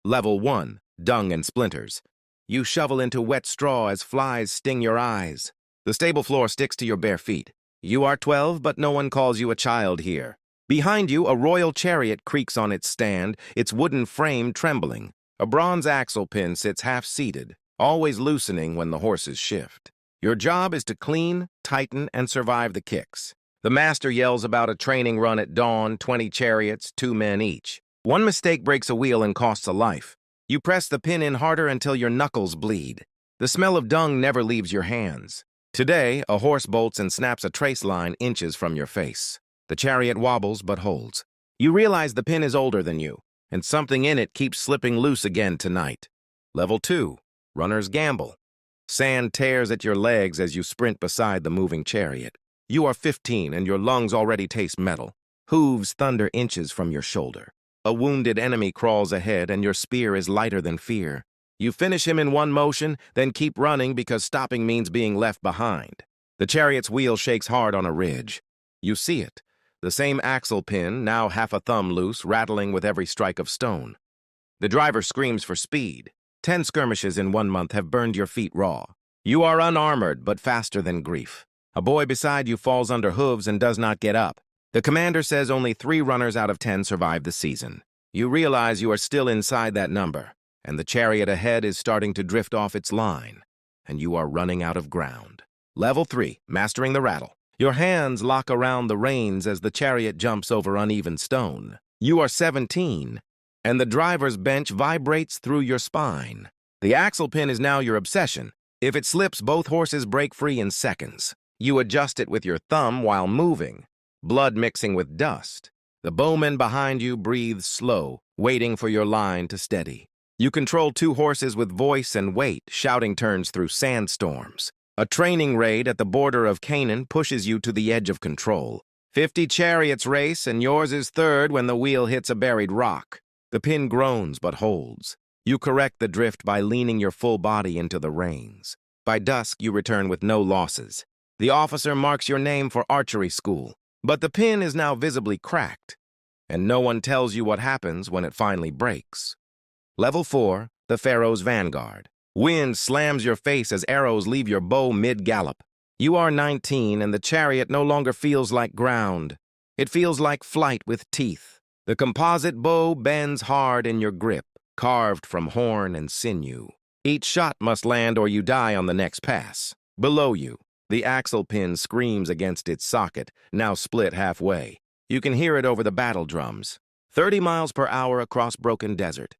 Level 1, dung and splinters. You shovel into wet straw as flies sting your eyes. The stable floor sticks to your bare feet. You are 12, but no one calls you a child here. Behind you, a royal chariot creaks on its stand, its wooden frame trembling. A bronze axle pin sits half-seated, always loosening when the horses shift. Your job is to clean, tighten, and survive the kicks. The master yells about a training run at dawn, 20 chariots, 2 men each. One mistake breaks a wheel and costs a life. You press the pin in harder until your knuckles bleed. The smell of dung never leaves your hands. Today, a horse bolts and snaps a trace line inches from your face. The chariot wobbles but holds. You realize the pin is older than you, and something in it keeps slipping loose again tonight. Level 2, runners gamble. Sand tears at your legs as you sprint beside the moving chariot. You are 15 and your lungs already taste metal. Hooves thunder inches from your shoulder. A wounded enemy crawls ahead and your spear is lighter than fear. You finish him in one motion, then keep running because stopping means being left behind. The chariot's wheel shakes hard on a ridge. You see it. The same axle pin, now half a thumb loose, rattling with every strike of stone. The driver screams for speed. 10 skirmishes in 1 month have burned your feet raw. You are unarmored, but faster than grief. A boy beside you falls under hooves and does not get up. The commander says only 3 runners out of 10 survive the season. You realize you are still inside that number, and the chariot ahead is starting to drift off its line, and you are running out of ground. Level 3, mastering the rattle. Your hands lock around the reins as the chariot jumps over uneven stone. You are 17, and the driver's bench vibrates through your spine. The axle pin is now your obsession. If it slips, both horses break free in seconds. You adjust it with your thumb while moving, blood mixing with dust. The bowman behind you breathes slow, waiting for your line to steady. You control 2 horses with voice and weight, shouting turns through sandstorms. A training raid at the border of Canaan pushes you to the edge of control. 50 chariots race, and yours is third when the wheel hits a buried rock. The pin groans but holds. You correct the drift by leaning your full body into the reins. By dusk, you return with no losses. The officer marks your name for archery school, but the pin is now visibly cracked, and no one tells you what happens when it finally breaks. Level 4, the Pharaoh's vanguard. Wind slams your face as arrows leave your bow mid-gallop. You are 19, and the chariot no longer feels like ground. It feels like flight with teeth. The composite bow bends hard in your grip, carved from horn and sinew. Each shot must land or you die on the next pass. Below you, the axle pin screams against its socket, now split halfway. You can hear it over the battle drums. 30 miles per hour across broken desert.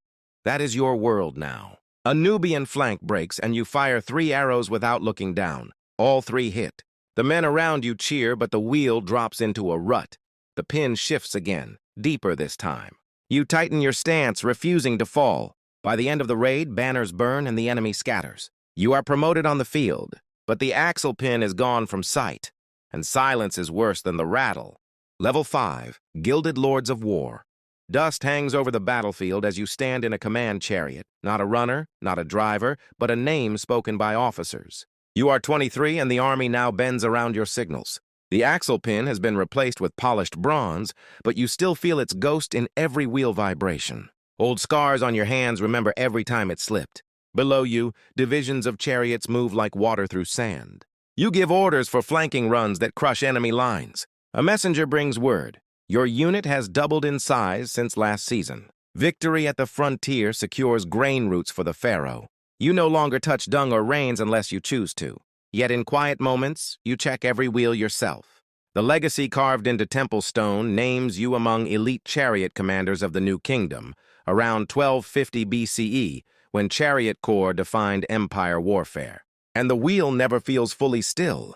That is your world now. A Nubian flank breaks, and you fire 3 arrows without looking down. All 3 hit. The men around you cheer, but the wheel drops into a rut. The pin shifts again, deeper this time. You tighten your stance, refusing to fall. By the end of the raid, banners burn and the enemy scatters. You are promoted on the field, but the axle pin is gone from sight, and silence is worse than the rattle. Level 5, Gilded Lords of War. Dust hangs over the battlefield as you stand in a command chariot, not a runner, not a driver, but a name spoken by officers. You are 23 and the army now bends around your signals. The axle pin has been replaced with polished bronze, but you still feel its ghost in every wheel vibration. Old scars on your hands remember every time it slipped. Below you, divisions of chariots move like water through sand. You give orders for flanking runs that crush enemy lines. A messenger brings word. Your unit has doubled in size since last season. Victory at the frontier secures grain routes for the Pharaoh. You no longer touch dung or reins unless you choose to. Yet in quiet moments, you check every wheel yourself. The legacy carved into temple stone names you among elite chariot commanders of the New Kingdom, around 1250 BCE, when chariot corps defined empire warfare. And the wheel never feels fully still.